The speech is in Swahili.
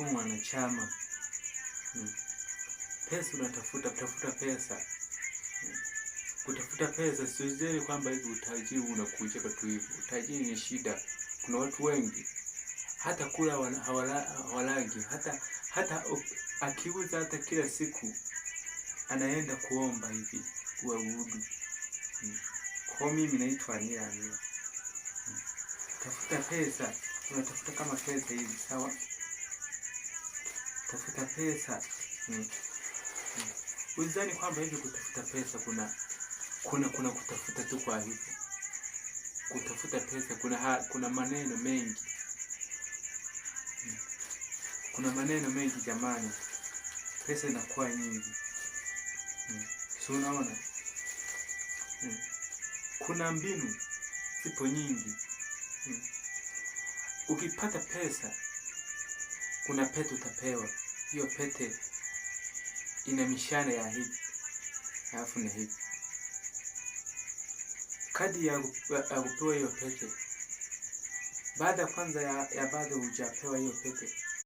kuwa mwanachama. Pesa unatafuta pesa. Kutafuta pesa siwezi kwamba hivi utajiri unakuja tu hivi. Utajiri ni shida. Kuna watu wengi hata kula hawalagi, hata akiuza hata kila siku anaenda kuomba hivi kuabudu. Kwa mimi naitwa Nila. Tafuta pesa, unatafuta kama pesa hivi, sawa? Tafuta pesa. Uzani kwamba hivi kutafuta pesa kuna kutafuta tu kwa hivyo. Kutafuta pesa kuna maneno mengi. Kuna maneno mengi jamani. Pesa inakuwa nyingi. So unaona? Kuna mbinu zipo nyingi. Ukipata pesa, kuna pete utapewa. Hiyo pete ina mishale ya hivi, alafu na hivi. Kadi ya kupewa hiyo pete, baada kwanza ya bado hujapewa hiyo pete,